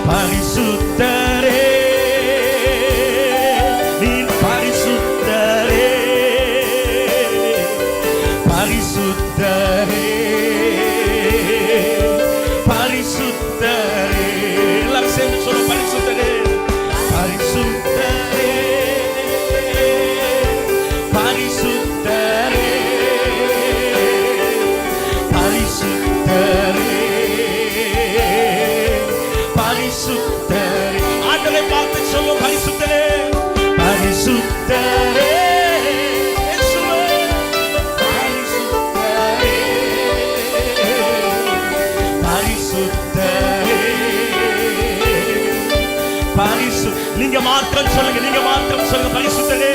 பரிசுத்தரே, நீ பரிசுத்தரே, பரிசுத்தரே, பரிசுத்தரே. எல்லாரும் சேர்ந்து சொல்லுங்க, பரிசுத்தரே, பரிசுத்தரே, பரிசுத்தரே, பரிசுத்தரே, பரிசுத்தரே. ஆண்டவரை பார்த்து சொல்லுங்க, பரிசுத்தரே, பரிசுத்தரே, இயேசுவே, பரிசுத்தரே, பரிசுத்தரே, பரிசு. நீங்க மாத்திரம் சொல்லுங்க, நீங்க மாத்திரம் சொல்லுங்க, பரிசுத்தரே,